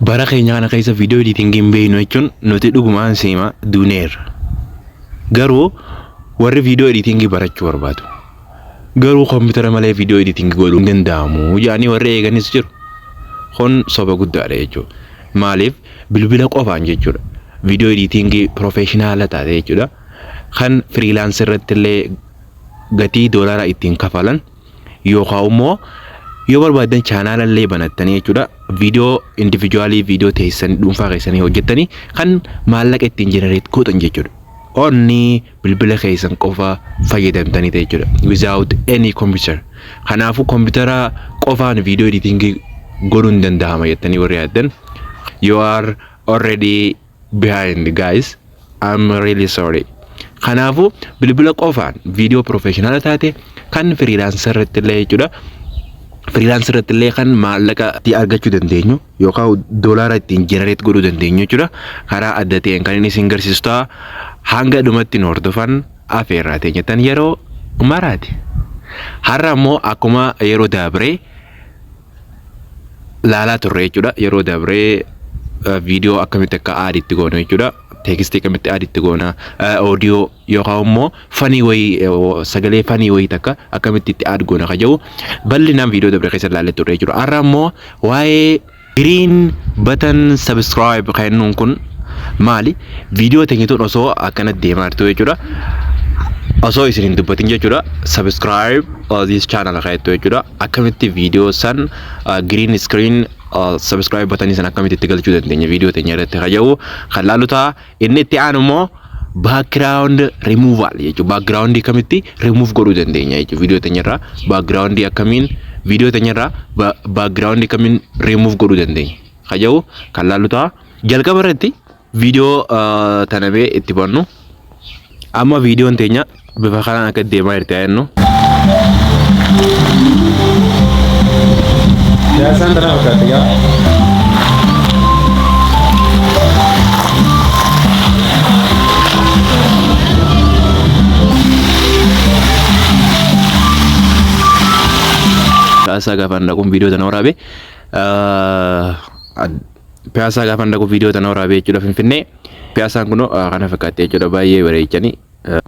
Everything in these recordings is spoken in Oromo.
bara keenya kana keessa vidiyoo editingin beeknu jechuun nuti dhugumaan seema duuneerra. Garuu warri vidiyoo editingii barachuu barbaadu. Garuu kompiitara malee vidiyoo editingii godhuu hin danda'amu jedhanii warri eeganis jiru. Kun soba guddaadha jechuudha. Maaliif bilbila qofaan jechuudha. Vidiyoo editingii professional taate jechuudha. Kan freelance irratti illee gatii doolaara ittiin kafalan yookaan immoo yoo barbaadan channel illee banattanii jechuudha. Vidiyoo individually vidiyoo teessan dhuunfaa keessanii hojjettanii kan maallaqa ittiin generate godhan jechuudha. Onni bilbila keessan qofa fayyadamtanii jechuudha. Without any computer. Kanaafuu kompiitara qofaan vidiyoo editingii godhuu hin danda'ama jettanii warri yaaddan. You are already behind guys. I'm really sorry. Kanaafuu bilbila qofaan vidiyoo professional taate kan freelancer irratti illee jechuudha. Freelancer irratti illee kan maallaqa itti argachuu dandeenyu yookaan doolaara ittiin generate godhuu dandeenyu jechuudha. Karaa adda ta'een kan inni isin garsiistu hanga dhumatti nu hordofan afeerraa teenyatan yeroo maraati. Har'a immoo akkuma yeroo dabree laalaa turre jechuudha. Yeroo dabree vidiyoo akkamitti akka aaditti goonu jechuudha. Teekistii akkamitti aaditti goona, audio yookaan immoo fanii wayii sagalee fanii wayii takka akkamitti itti aad goona kajaa'u bal'inaan vidiyoo dabre keessa laallee turre jechuudha. Har'a immoo waa'ee green button subscribe kennuun kun maali? Vidiyoo teenyituun osoo akkana deemaa jirtu jechuudha. Osoo isin hin dubbatin jechuudha. Subscribe this channel kaayattu jechuudha. Akkamitti vidiyoo san green screen subscribe button san akkamitti itti galchuu dandeenya vidiyoo teenya irratti kajaa'u kan laalutaa. Inni itti aanu immoo background removal jechuudha. Background akkamitti remove godhuu dandeenya jechuudha vidiyoo teenya irraa. Background akkamiin vidiyoo teenya irraa background akkamiin remove godhuu dandeenya kajaa'u kan laalutaa. Jalqaba irratti vidiyoo tanabee itti bannu. Amma vidiyoon teenya bifa kanaan akka deemaa jirti ayennu. Biasaan tanaa fakkaatti gaa. Piyaasa gaafan dhaquun vidiyoo tana waraabe. Piyaasa gaafan dhaquun vidiyoo tana waraabe jechuudha Finfinnee. Piyaasaan kun kana fakkaatti jechuudha. Baay'ee bareechanii.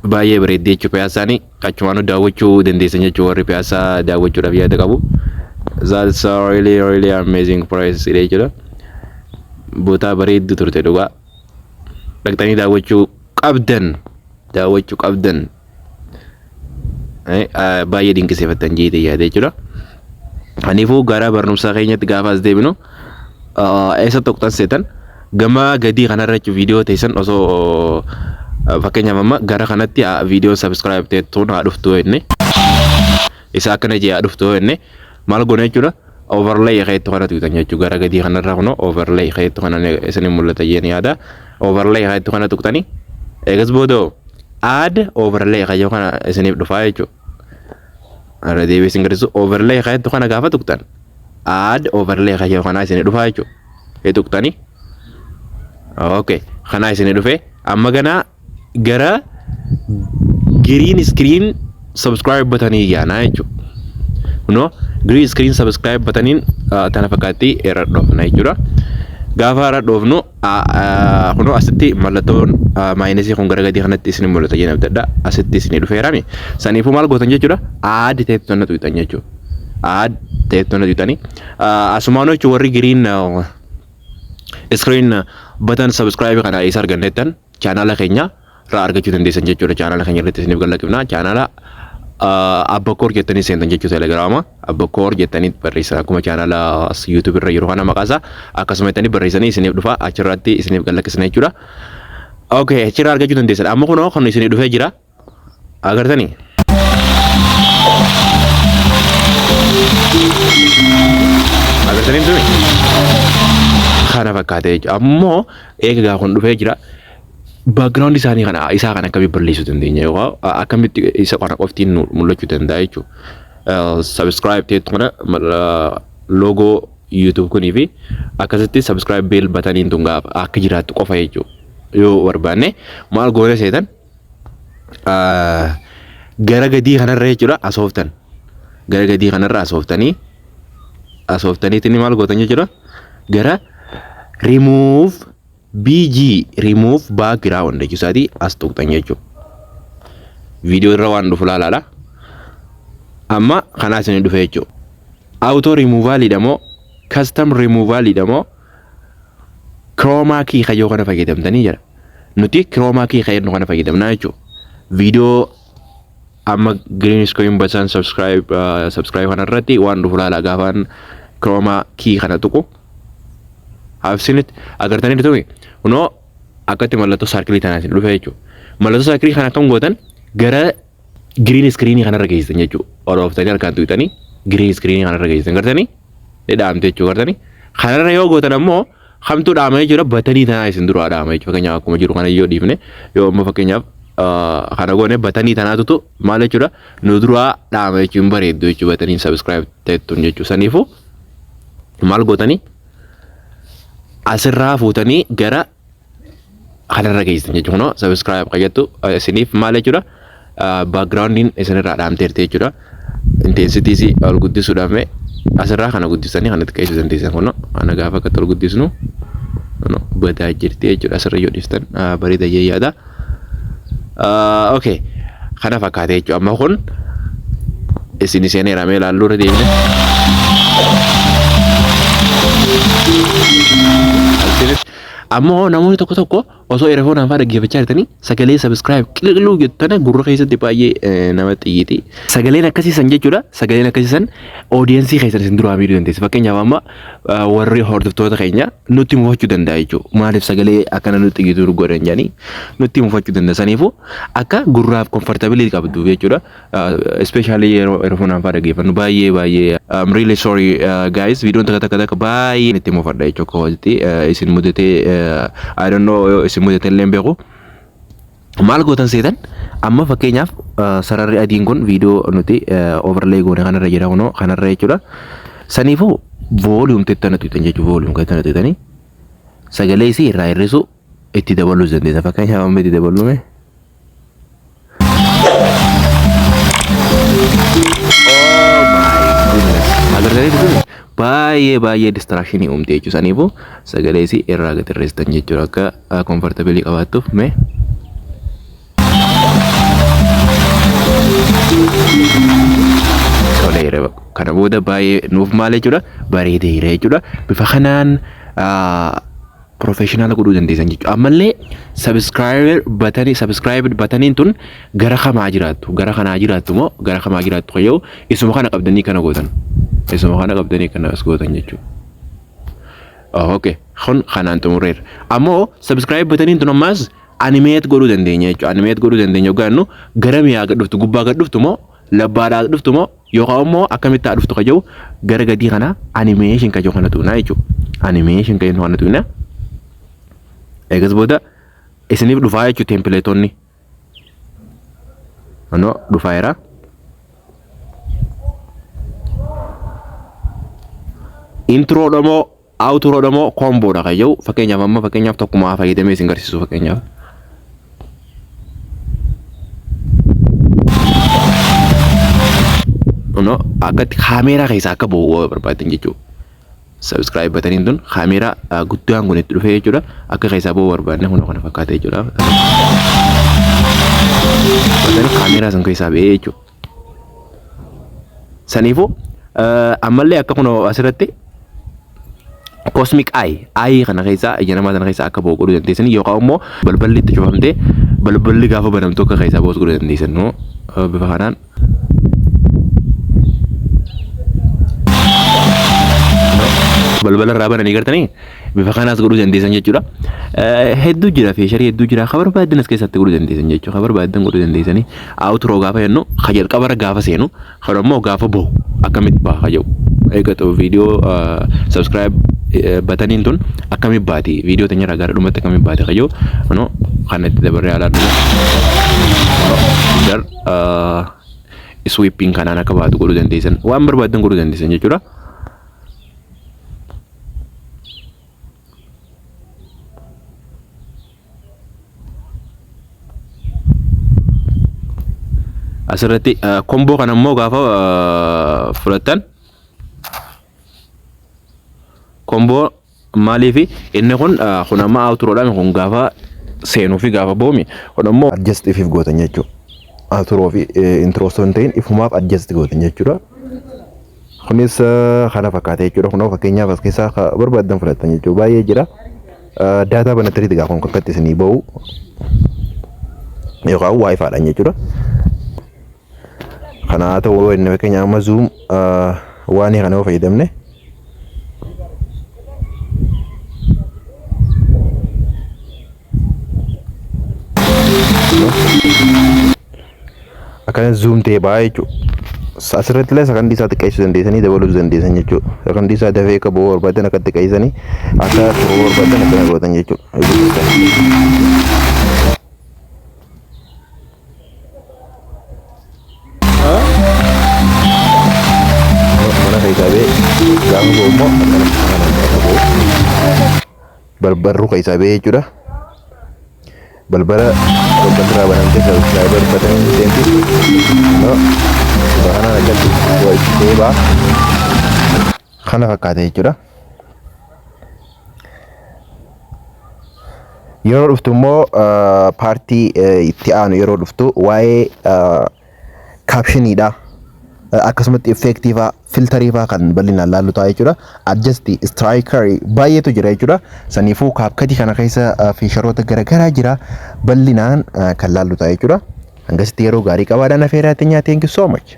Baay'ee bareeddee jechuudha piyaasaanii. Achumaan daawwachuu dandeessan jechuudha warri piyaasaa daawwachuudhaaf yaada qabu. That's a really amazing price jechuudha. Boota bareeddu turte dhugaa. Dhaqxanii daawwachuu qabdan. Baay'ee dinqisiifattan jeetee yaada jechuudha. Kanaafuu gara barnoota keenyatti gaafa as deebinu eessa tokkotan seetan gama gadii kanarra jechuudha vidiyoo teessan osoo fakkeenyaaf amma gara kanatti vidiyoo subscribe teettuun haa dhuftu jenne isa akkana jee haa dhuftu jenne maal goone jechuudha. Overlay keetu kana tuutan jechuudha. Gara gadii kanarra kuno overlay keetu kana isin mul'ata jeen yaada. Overlay keetu kana tuqtanii eegas boodoo add overlay kayyoo kana isiniif dhufaa jechuudha. Ara deebisin garsu overlay keetu kana gaafa tuqtan add overlay kayyoo kana isiniif dhufaa jechuudha. Tuqtanii okay kana isiniif dhufee amma ganaa gara green screen subscribe button yaana jechuudha. No green screen subscribe button tana fakkaatti error dhofna jechuudha. Gaafa error dhofnu kuno asitti mallattoon maayinasii kun gara gadii kanatti isin mul'ata jeen abdadda asitti isin dhufeerami. Saniifuu maal gootan jechuudha. Add teettonna tuutan jechuudha. Add teettonna tuutanii asumaanoo jechuudha warri green screen button subscribe kana isa argannettan channel keenya irraa argachuu dandeessan jechuudha. Channel keenya irratti isiniif gallaqifna. Channel Abbakoor jettanii seentan jechuudha. Telegiraama Abbakoor jettanii barreessan akkuma channel YouTube irra yeroo kana maqaasaa akkasuma jettanii barreessanii isiniif dhufa achirratti isiniif gallaqisna jechuudha. Okay achirraa argachuu dandeessan. Amma kunoo kan isiniif dhufee jira agartanii. Agartanii tuni kana fakkaatee jechuudha. Ammoo eegaa kun dhufee jira. Background isaanii kana isaa kan akkamitti balleessuu dandeenya yookaan akkamitti isa kana qoftiin mul'achuu danda'a jechuudha. Subscribe teettu kana logo YouTube kunii fi akkasitti subscribe bell button tun gaafa akka jiraattu qofa jechuudha. Yoo barbaanne maal goone seetan gara gadii kanarra jechuudha asooftan. Gara gadii kanarra asooftaniitiin maal gootan jechuudha. Gara remove remove background jechuusaati as tuqxan jechuudha. Viidiyoo irra waan dhufu laalaadha. Amma kanaa isin dhufe jechuudha. Auto removal idamo custom removal idamo chroma key kayo kana fayyadamtanii jira. Nuti chroma key kayo kana fayyadamna jechuudha. Viidiyoo amma green screen button subscribe kana irratti waan dhufu laala gaafaan chroma key kana tuqu. I've seen it agartanii dhufe. Uno akkatti mallattoo circle tanaa isin dhufe jechuudha. Mallattoo circle kana akkam gootan gara green screen kana irra geessan jechuudha. Orooftanii harkaan tuqxanii green screen kana irra geessan gartanii dhaamte jechuudha gartanii. Kana irra yoo gootan ammoo hamtuu dhaamee jira batanii tanaa isin duraa dhaama jechuudha. Fakkeenyaaf akkuma jiru kana yoo dhiifne yoo amma fakkeenyaaf kana goone batanii tanaatutu maal jechuudha nu duraa dhaama jechuun bareeddu jechuudha batanii subscribe ta'ettuun jechuudha. Saniifuu maal gootanii asirraa fuutanii gara kanarra geessan jechuudha. Subscribe qayyattu isiniif maal jechuudha backgroundin isinirraa dhaamteerti jechuudha. Intensity si ol guddisuudhaaf asirraa kana guddisanii kanatti keessu dandeessan kun ana gaafa akka ol guddisnu badaa jirti jechuudha. Asirra yoo dhiftan bareeda yaada. Okay kana fakkaate jechuudha. Amma kun isin seeneera mee ilaalluu irra deemne. Ammoo namoonni tokko osoo erefoonaan fa'aa dhaggeeffachaa jirtanii sagalee subscribe qilqiluu jettana gurra keessatti baay'ee nama xiyyiiti. Sagaleen akkasiisan jechuudha. Sagaleen akkasiisan audience keessan isin duraa miidhuu dandeessa. Fakkeenyaaf amma warri hordoftoota keenya nutti mufachuu danda'a jechuudha. Maaliif sagalee akkana nutti xiyyituu godhan jedhanii nutti mufachuu danda'a. Saniifuu akka gurraaf comfortability qabdu jechuudha. Especially yeroo erefoonaan fa'aa dhaggeeffannu baay'ee I'm really sorry guys. Viidiyoon takka baay'ee itti mufadha jechuudha. Isin mudatee I don't know isin mudate illee beeku. Maal gootan seetan amma fakkeenyaaf sararri adiin kun viidiyoo nuti overlay goone kanarra jira kunoo kanarra jechuudha. Saniifuu volume tettana tuutan jechuudha. Volume tettana tuutanii sagalee isii irraa hir'isu itti dabaluu dandeessa. Fakkeenyaaf amma itti dabalume baay'ee distraction uumte jechuudha. Saniifuu sagalee isii irraa gad hir'istan jechuudha akka comfortability qabaattuuf mee. Toleera kana booda baay'ee nuuf maal jechuudha bareedeera jechuudha. Bifa kanaan professional godhuu dandeessan jechuudha. Ammallee subscribe bataniin tun gara kamaa jiraattu gara kanaa jiraattu moo gara kamaa jiraattu qayyoo isuma kana qabdanii kana gootan. Isuma kana qabdanii kana as gootan jechuudha. Okay kun kanaan xumureera. Ammoo subscribe bataniin tun ammaas animate godhuu dandeenya jechuudha. Animate godhuu dandeenya yookaan gara miyaa gad dhuftu gubbaa gad dhuftu moo labbaadhaa gad dhuftu moo yookaan immoo akkamitti haa dhuftu qayyoo gara gadii kana animation qayyoo kana tuunaa jechuudha. Animation qayyoo kana tuunaa. Egas booda isiniif dhufaa jechuudha templateonni. Ano dhufaayeera. Intro damo outro damo combo dha qayyoo fakkeenyaaf amma fakkeenyaaf tokkuma fayyadamee isin garsiisu fakkeenyaaf. No akkatti kaameeraa keessa akka bu'uu barbaadan jechuudha. Subscribe bataniin tun kaameeraa guddaan kun itti dhufee jechuudha. Akka keessa bu'uu barbaadne kun kana fakkaata jechuudha. Batanii kaameeraa san keessaa ba'ee jechuudha. Saniifuu ammallee akka kun asirratti cosmic eye kana keessa ija namaa sana keessa akka bu'uu godhuu dandeessan yookaan immoo balballi itti cufamtee balballi gaafa banamtu akka keessa bu'uu godhuu dandeessan bifa kanaan. Balbala irraa bananii gartanii bifa kanaas godhuu dandeessan jechuudha. Hedduu jira feesharii hedduu jira kan barbaadan as keessatti godhuu dandeessan jechuudha. Kan barbaadan godhuu dandeessanii outro gaafa jennu kan jalqaba gaafa seenu kan immoo gaafa bahu akkamitti baha jedhu. Eegatu viidiyoo subscribe bataniin tun akkamitti baati viidiyoo teenya irraa gara dhumatti akkamitti baati qayyoo kan itti dabarree alaa dhufu sweeping kanaan akka baatu godhuu dandeessan waan barbaadan godhuu dandeessan jechuudha. Asirratti combo kana immoo gaafa fudhatan combo maaliif inni kun amma outroodhaan kun gaafa seenuu fi gaafa boomi kun ammoo adjust if gootan jechuudha. Outroo fi intro son ta'in ifumaaf adjust gootan jechuudha. Kunis kana fakkaata jechuudha. Kun fakkeenyaaf as keessaa barbaadan fudhatan jechuudha. Baay'ee jira. Daataa banatariiti gaafa kun akkatti isinii bahu yookaan wifi dhaan jechuudha. Kana ta'uu inni fakkeenyaaf amma zoom waan kana fayyadamne akan zoom ta'e baay'ee jechuudha. Asirratti illee sakandii isaa xiqqeessuu dandeessanii dabaluu dandeessan jechuudha. Sakandii isaa dafee qabuu barbaadan akka xiqqeessanii akka turuu barbaadan akkana gootan jechuudha. Mana kaisabee gaafa boommoo barbarru kaisabee jechuudha. Balbala balbala banamte subscriber button senti no bahana ajatti deba kana fakkaate jechuudha. Yeroo dhuftu immoo paartii itti aanu yeroo dhuftu waa'ee captioniidha. Akkasumatti effektiiva filtariifa kan bal'inaan laallu ta'a jechuudha. Adjust striker baay'eetu jira jechuudha. Saniifuu kaapkatii kana keessa fiisharoota garaagaraa jira bal'inaan kan laallu ta'a jechuudha. Hangasitti yeroo gaarii qabaadhaan afeeraa teenyaa. Thank you so much.